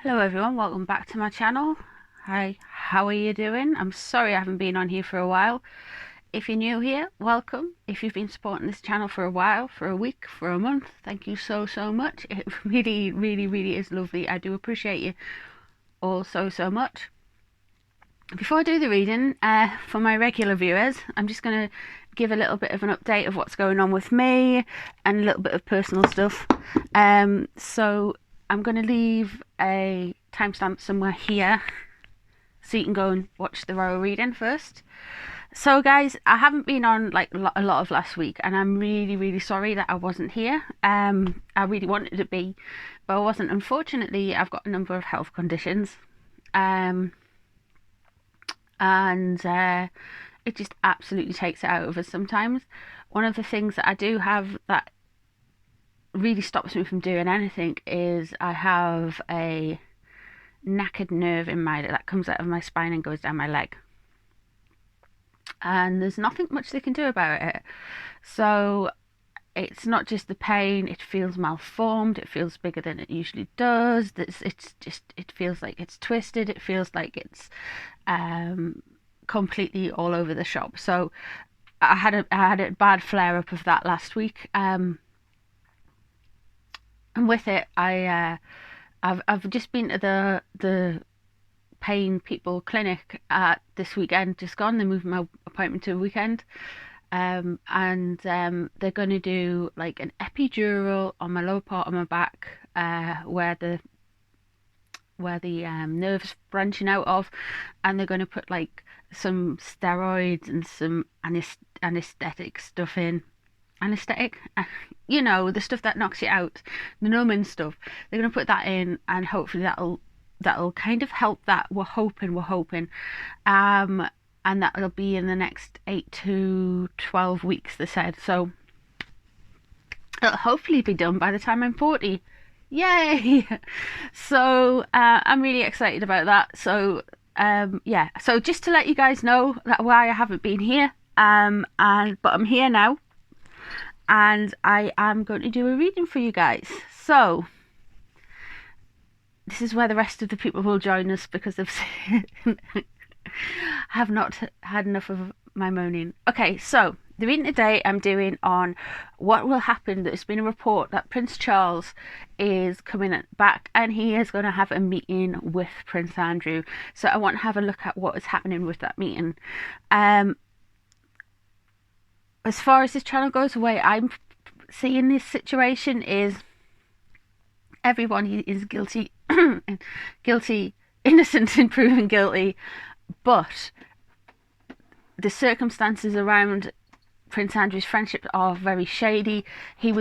Hello everyone, welcome back to my channel. Hi, how are you doing? I'm sorry I haven't been on here for a while. If you're new here, welcome. If you've been supporting this channel for a while, for a week, for a month, thank you so much. It really is lovely. I do appreciate you all so much. Before I do the reading, for my regular viewers, I'm just going to give a little bit of an update of what's going on with me and a little bit of personal stuff. So I'm going to leave a timestamp somewhere here so you can go and watch the royal reading first. So guys, I haven't been on like a lot of last week, and I'm really sorry that I wasn't here. I really wanted to be, but I wasn't. Unfortunately, I've got a number of health conditions. And it just absolutely takes it out of us sometimes. One of the things that I do have that really stops me from doing anything is I have a knackered nerve in my that comes out of my spine and goes down my leg, and there's nothing much they can do about it. So it's not just the pain, it feels malformed, it feels bigger than it usually does. It feels like it's twisted, it feels like it's completely all over the shop. So I had a bad flare up of that last week, and with it I've just been to the pain people clinic at this weekend just gone. They moved my appointment to a weekend, and they're going to do like an epidural on my lower part of my back, where the nerves branching out of, and they're going to put like some steroids and some anesthetic stuff in. Anesthetic, you know, the stuff that knocks you out, the numbing stuff. They're going to put that in, and hopefully that'll kind of help that. We're hoping, and that'll be in the next 8 to 12 weeks, they said. So it'll hopefully be done by the time I'm 40. Yay! So I'm really excited about that. So yeah, so just to let you guys know that why I haven't been here, but I'm here now, and I am going to do a reading for you guys. So this is where the rest of the people will join us, because they've have not had enough of my moaning. Okay, so the reading today I'm doing on what will happen. There's been a report that Prince Charles is coming back, and he is going to have a meeting with Prince Andrew. So I want to have a look at what is happening with that meeting. As far as this channel goes, the way I'm seeing this situation is everyone is guilty, innocent in proven guilty, but the circumstances around Prince Andrew's friendship are very shady. He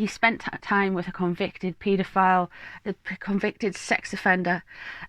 spent time with a convicted paedophile, a convicted sex offender,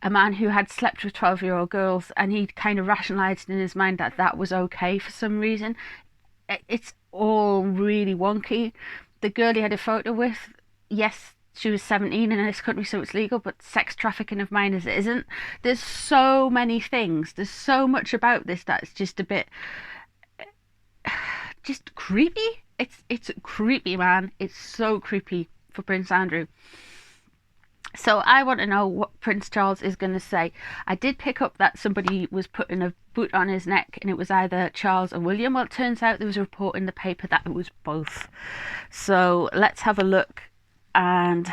a man who had slept with 12-year-old girls, and he kind of rationalized in his mind that that was okay for some reason. It's all really wonky. The girl he had a photo with, yes, she was 17 in this country, so it's legal, but sex trafficking of minors isn't. There's so many things. There's so much about this that's just a bit just creepy. It's creepy, man. It's so creepy for Prince Andrew. So I want to know what Prince Charles is going to say. I did pick up that somebody was putting a boot on his neck, and it was either Charles or William. Well, it turns out there was a report in the paper that it was both. So let's have a look and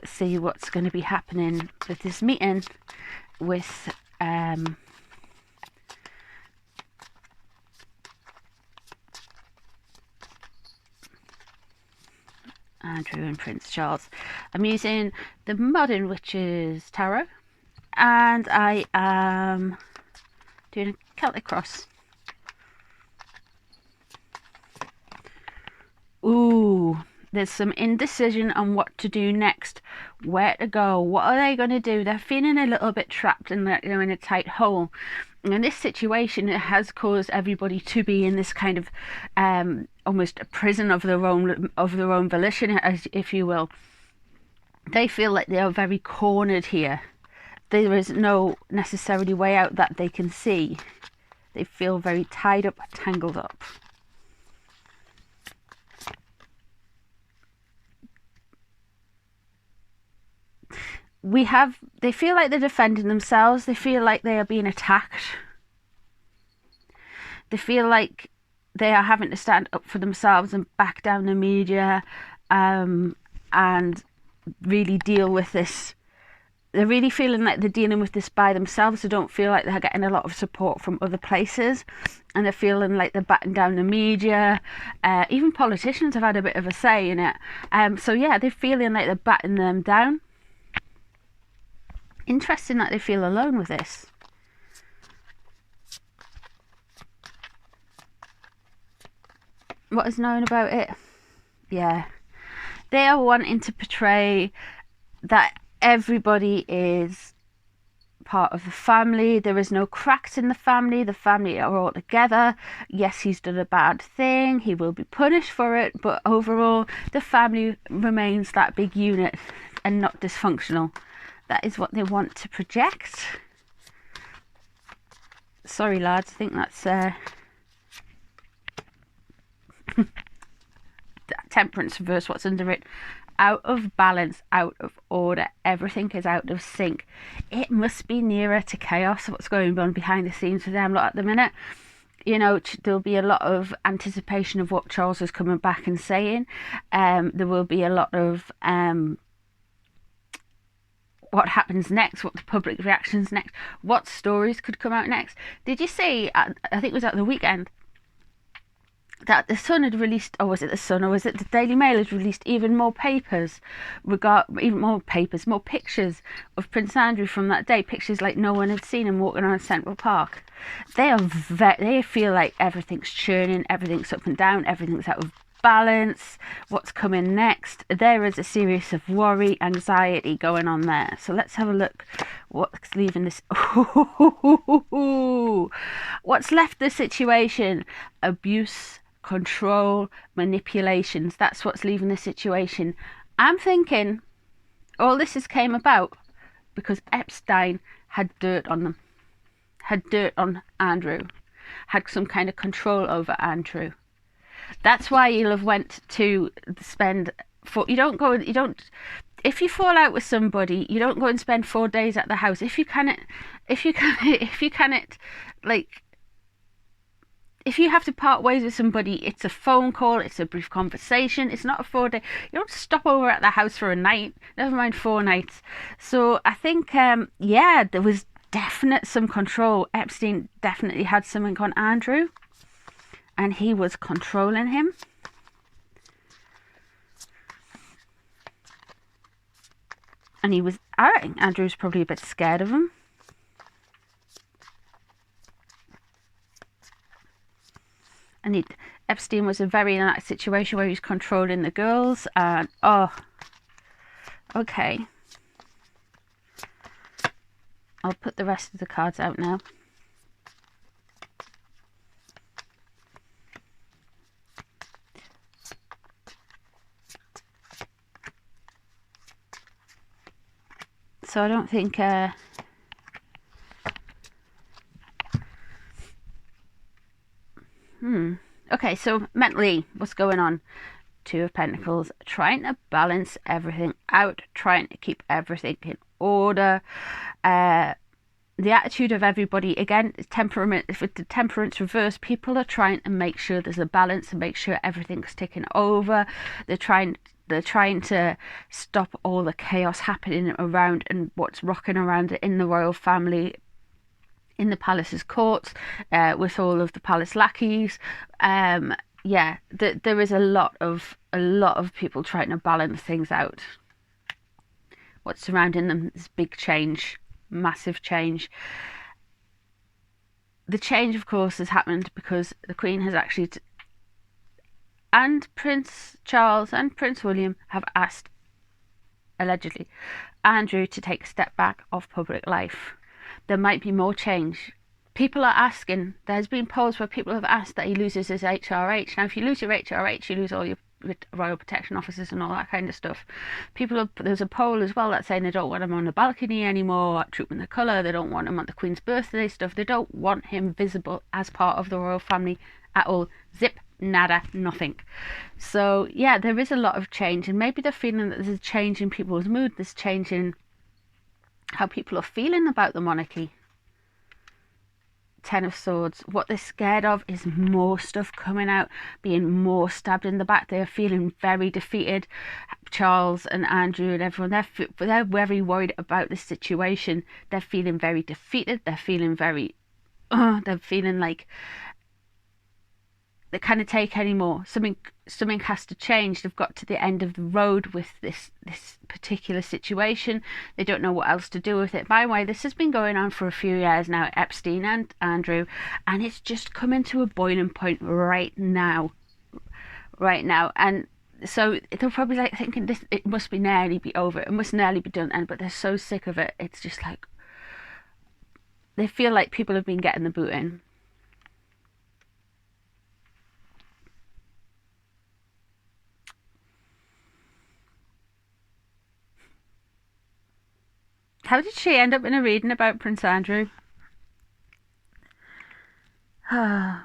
see what's going to be happening with this meeting with Andrew and Prince Charles. I'm using the Modern Witches Tarot, and I am doing a Celtic cross. Ooh, there's some indecision on what to do next, where to go, what are they going to do. They're feeling a little bit trapped, and they're in a tight hole. And this situation, it has caused everybody to be in this kind of almost a prison of their own volition, as if you will. They feel like they are very cornered here. There is no necessarily way out that they can see. They feel very tied up, tangled up. they feel like they're defending themselves. They feel like they are being attacked. They feel like they are having to stand up for themselves and back down the media, and really deal with this. They're really feeling like they're dealing with this by themselves. They don't feel like they're getting a lot of support from other places, and they're feeling like they're batting down the media. Even politicians have had a bit of a say in it. So yeah, they're feeling like they're batting them down. Interesting that they feel alone with this. What is known about it? Yeah, they are wanting to portray that everybody is part of the family. There is no cracks in the family. The family are all together. Yes, he's done a bad thing. He will be punished for it. But overall, the family remains that big unit and not dysfunctional. That is what they want to project. Sorry, lads. I think that's temperance reverse. What's under it? Out of balance, out of order. Everything is out of sync. It must be nearer to chaos. What's going on behind the scenes for them lot at the minute? You know, there'll be a lot of anticipation of what Charles is coming back and saying. There will be a lot of what happens next, what the public reactions next, what stories could come out next. Did you see, I think it was at the weekend, that the Sun had released, or was it the Sun, or was it the Daily Mail had released even more papers, more pictures of Prince Andrew from that day, pictures like no one had seen him walking around Central Park. They feel like everything's churning, everything's up and down, everything's out of balance. What's coming next? There is a series of worry, anxiety going on there. So let's have a look. What's leaving this? What's left the situation? Abuse, control, manipulations. That's what's leaving the situation. I'm thinking all this has came about because Epstein had dirt on them, had dirt on Andrew, had some kind of control over Andrew. That's why you'll have went to spend if you fall out with somebody, you don't go and spend 4 days at the house. If you cannot like, if you have to part ways with somebody, it's a phone call, it's a brief conversation, it's not a 4 day. You don't stop over at the house for a night, never mind 4 nights. So I think yeah, there was some control. Epstein definitely had something on Andrew, and he was controlling him. And I think Andrew was probably a bit scared of him. And Epstein was very in that situation where he was controlling the girls. And okay. I'll put the rest of the cards out now. So I don't think okay, so mentally, what's going on? Two of Pentacles, trying to balance everything out, trying to keep everything in order. The attitude of everybody, again, temperament, with the temperance reverse, people are trying to make sure there's a balance and make sure everything's ticking over. They're trying to stop all the chaos happening around and what's rocking around in the royal family, in the palace's courts, with all of the palace lackeys. Yeah, there is a lot of people trying to balance things out. What's surrounding them is big change, massive change. The change, of course, has happened because the Queen has actually and Prince Charles and Prince William have asked, allegedly, Andrew to take a step back off public life. There might be more change. People are asking, there's been polls where people have asked that he loses his HRH. Now, if you lose your HRH, you lose all your royal protection officers and all that kind of stuff. There's a poll as well that's saying they don't want him on the balcony anymore, trooping the colour. They don't want him at the Queen's birthday stuff. They don't want him visible as part of the royal family at all. Zip, nada, nothing. So yeah, there is a lot of change, and maybe they're feeling that there's a change in people's mood, there's change in how people are feeling about the monarchy. Ten of Swords. What they're scared of is more stuff coming out, being more stabbed in the back. They're feeling very defeated. Charles and Andrew and everyone, they're very worried about the situation. They're feeling very defeated. They're feeling very, they're feeling like they can't take any more. Something has to change. They've got to the end of the road with this particular situation. They don't know what else to do with it. By the way, this has been going on for a few years now, Epstein and Andrew, and it's just coming to a boiling point right now. And so they're probably like thinking this, it must be nearly be over, it must nearly be done, and but they're so sick of it. It's just like they feel like people have been getting the boot in. How did she end up in a reading about Prince Andrew? Oh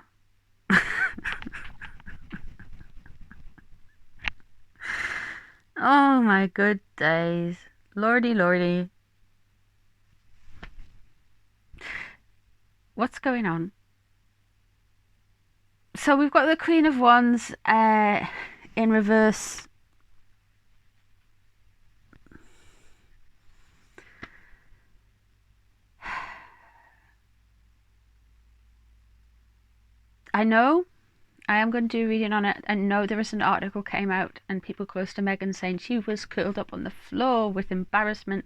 my good days. Lordy, lordy. What's going on? So we've got the Queen of Wands in reverse. I know I am going to do a reading on it. I know there is an article came out and people close to Meghan saying she was curled up on the floor with embarrassment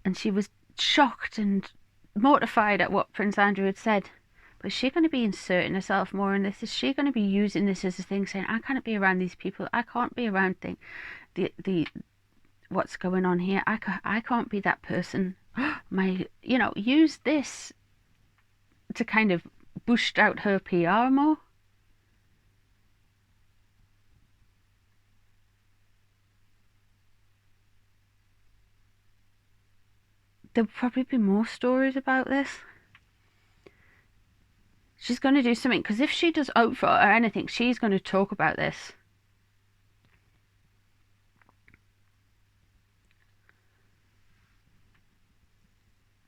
and she was shocked and mortified at what Prince Andrew had said. But is she going to be inserting herself more in this? Is she going to be using this as a thing, saying I can't be around these people, I can't be around the what's going on here, I can't be that person. Use this to kind of boost out her PR more. There'll probably be more stories about this. She's going to do something, because if she does Oprah or anything, she's going to talk about this.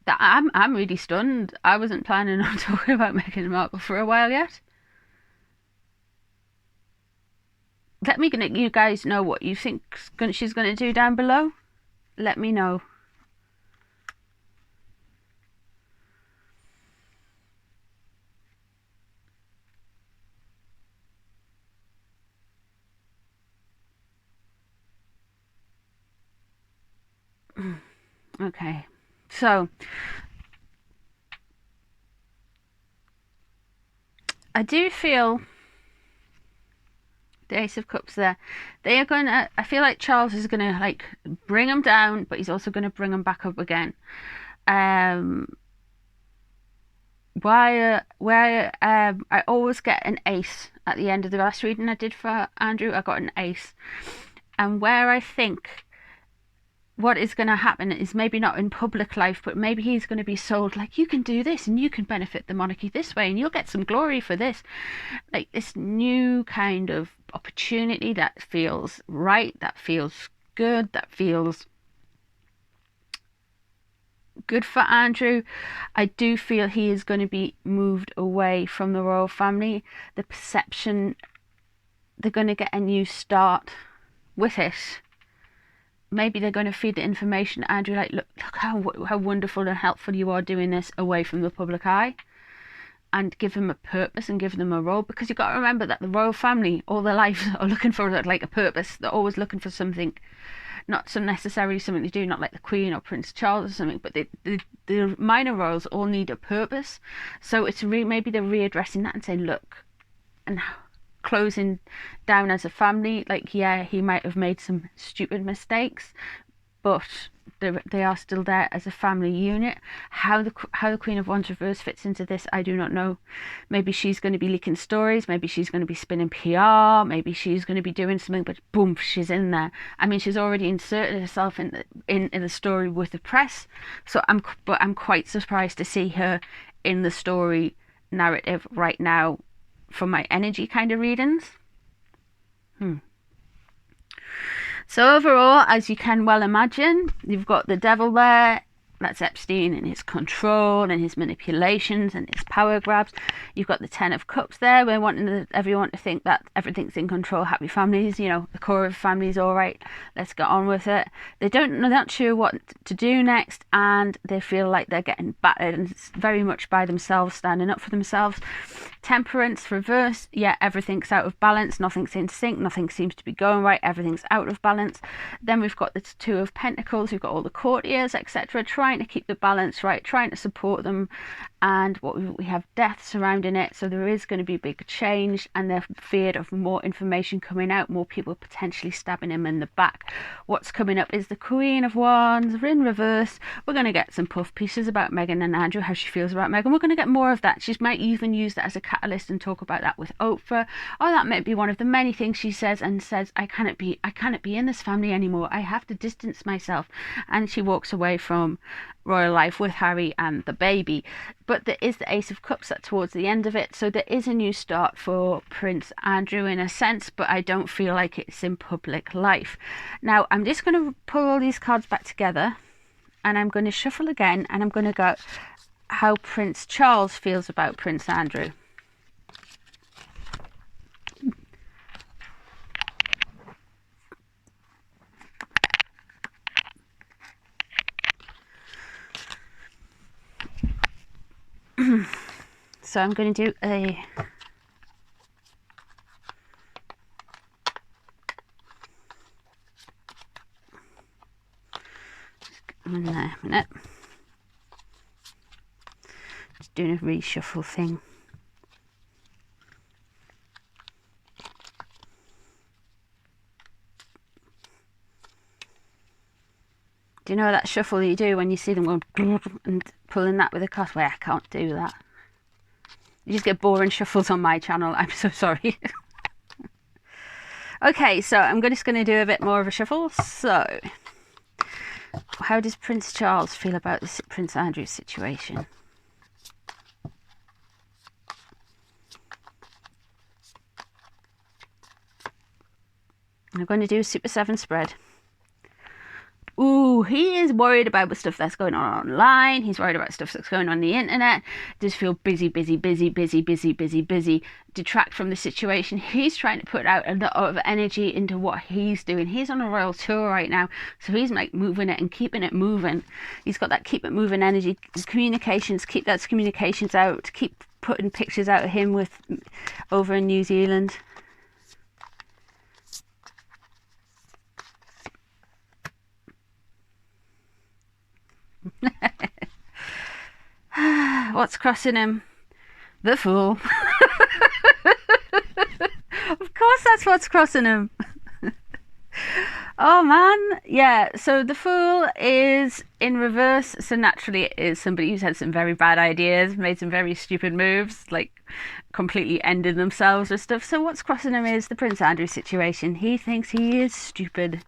I'm really stunned. I wasn't planning on talking about Meghan Markle for a while yet. Let me you guys know what you think she's going to do down below. Let me know. Okay, so I do feel the Ace of Cups there. They are going to, I feel like Charles is going to like bring them down, but he's also going to bring them back up again. Where I always get an ace at the end of the last reading I did for Andrew, I got an ace. And where I think what is going to happen is maybe not in public life, but maybe he's going to be sold like, you can do this and you can benefit the monarchy this way and you'll get some glory for this. Like this new kind of opportunity that feels right, that feels good, that feels good for Andrew. I do feel he is going to be moved away from the royal family. The perception, they're going to get a new start with it. Maybe they're going to feed the information to Andrew, like, look how wonderful and helpful you are doing this away from the public eye, and give them a purpose and give them a role, because you've got to remember that the royal family all their lives are looking for like a purpose. They're always looking for something, not some necessarily something to do, not like the Queen or Prince Charles or something, but the minor royals all need a purpose. So it's maybe they're readdressing that and saying, look, and closing down as a family, like, yeah, he might have made some stupid mistakes, but they are still there as a family unit. How the Queen of Wands reverse fits into this, I do not know. Maybe she's going to be leaking stories, maybe she's going to be spinning PR, maybe she's going to be doing something, but boom, she's in there. I mean, she's already inserted herself in the story with the press, so I'm quite surprised to see her in the story narrative right now for my energy kind of readings. So overall, as you can well imagine, you've got the devil there That's Epstein and his control and his manipulations and his power grabs. You've got the Ten of Cups there. We're wanting everyone to think that everything's in control. Happy families, you know, the core of the family's all right. Let's get on with it. They're not sure what to do next, and they feel like they're getting battered, and it's very much by themselves, standing up for themselves. Temperance reverse. Yeah, everything's out of balance. Nothing's in sync. Nothing seems to be going right. Everything's out of balance. Then we've got the Two of Pentacles. We've got all the courtiers, etc., trying to keep the balance right, trying to support them. And what we have death surrounding it, so there is going to be big change, and they're feared of more information coming out, more people potentially stabbing him in the back. What's coming up is the Queen of Wands in reverse. We're going to get some puff pieces about Meghan and Andrew, how she feels about Meghan. We're going to get more of that. She might even use that as a catalyst and talk about that with Oprah. Or that might be one of the many things she says, and says, I cannot be in this family anymore. I have to distance myself. And she walks away from royal life with Harry and the baby. But there is the Ace of Cups that's towards the end of it, so there is a new start for Prince Andrew in a sense, but I don't feel like it's in public life. Now I'm just going to pull all these cards back together, and I'm going to shuffle again, and I'm going to go how Prince Charles feels about Prince Andrew. So I'm going to do a in there a minute. Just doing a reshuffle thing. Do you know that shuffle you do when you see them going and pulling that with a card? Well, I can't do that. You just get boring shuffles on my channel. I'm so sorry. Okay, so I'm just going to do a bit more of a shuffle. So, how does Prince Charles feel about this Prince Andrew situation? I'm going to do a Super 7 spread. Ooh, he is worried about the stuff that's going on online. He's worried about stuff that's going on the internet. Just feel busy. Detract from the situation. He's trying to put out a lot of energy into what he's doing. He's on a royal tour right now, so he's like moving it and keeping it moving. He's got that keep it moving energy. Communications, keep those communications out. Keep putting pictures out of him with over in New Zealand. What's crossing him? The Fool. Of course that's what's crossing him. Oh man, yeah, so the Fool is in reverse, so naturally it is somebody who's had some very bad ideas, made some very stupid moves, like completely ended themselves or stuff. So what's crossing him is the Prince Andrew situation. He thinks he is stupid.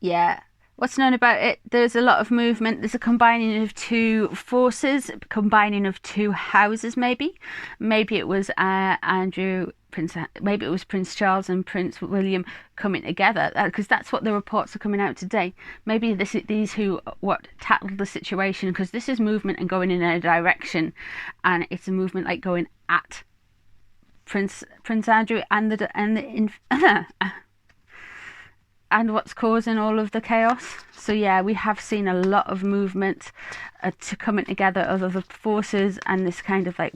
Yeah. What's known about it, there's a lot of movement. There's a combining of two forces, combining of two houses, maybe. Maybe it was maybe it was Prince Charles and Prince William coming together, because that's what the reports are coming out today. Maybe these who tackled the situation, because this is movement and going in a direction, and it's a movement like going at Prince Andrew and what's causing all of the chaos. So yeah, we have seen a lot of movement to coming together of other forces, and this kind of like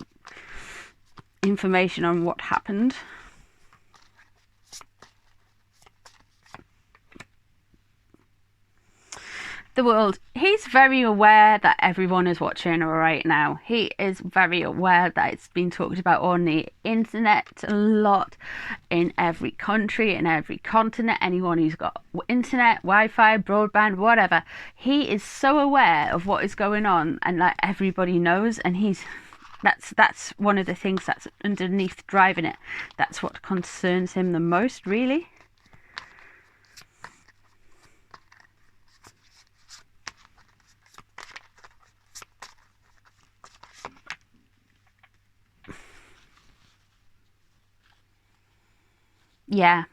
information on what happened. The world. He's very aware that everyone is watching right now. He is very aware that it's been talked about on the internet a lot, in every country, in every continent. Anyone who's got internet, Wi-Fi, broadband, whatever. He is so aware of what is going on, and like everybody knows, and that's one of the things that's underneath driving it. That's what concerns him the most, really. Yeah,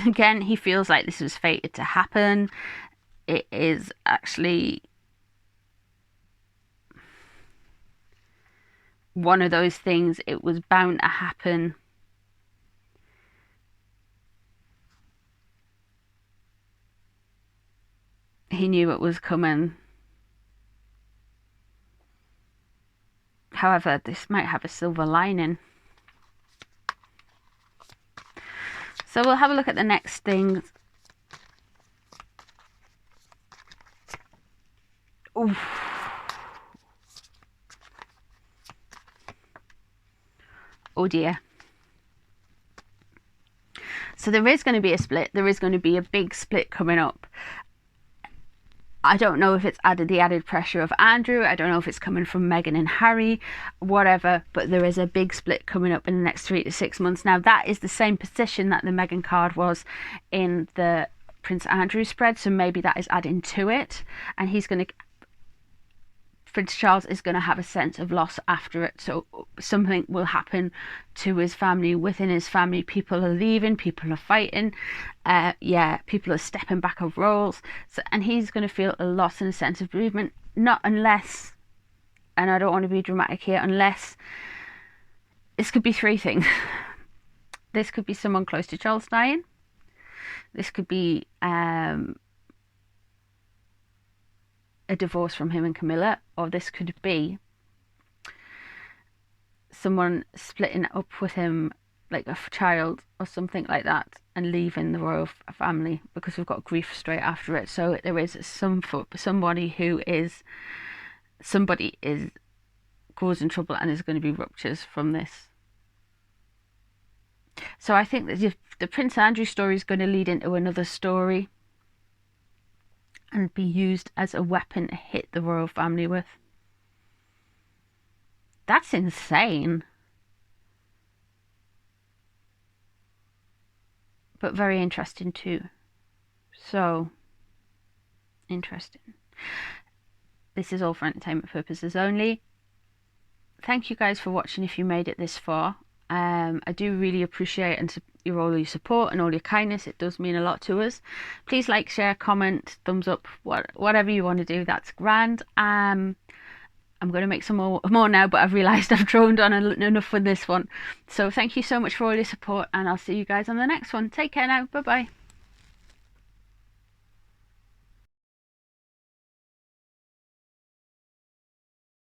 again, he feels like this was fated to happen. It is actually one of those things, it was bound to happen. He knew it was coming. However, this might have a silver lining. So we'll have a look at the next things. Oof. Oh dear. So there is going to be a split. There is going to be a big split coming up. I don't know if it's the added pressure of Andrew. I don't know if it's coming from Meghan and Harry, whatever. But there is a big split coming up in the next 3 to 6 months. Now, that is the same position that the Meghan card was in the Prince Andrew spread. So maybe that is adding to it. And Prince Charles is going to have a sense of loss after it. So something will happen to his family, within his family. People are leaving, people are fighting. People are stepping back of roles. So, and he's going to feel a loss and a sense of bereavement. Not unless, and I don't want to be dramatic here, unless this could be three things. This could be someone close to Charles dying. This could be a divorce from him and Camilla, or this could be someone splitting up with him, like a child or something like that, and leaving the royal family, because we've got grief straight after it. So there is somebody is causing trouble, and there's going to be ruptures from this. So I think that the Prince Andrew story is going to lead into another story and be used as a weapon to hit the royal family with. That's insane. But very interesting too. So interesting. This is all for entertainment purposes only. Thank you guys for watching if you made it this far. I do really appreciate all your support and all your kindness. It does mean a lot to us. Please like, share, comment, thumbs up, whatever you want to do, that's grand. I'm going to make some more now, but I've realised I've droned on enough with this one. So thank you so much for all your support, and I'll see you guys on the next one. Take care now. Bye bye.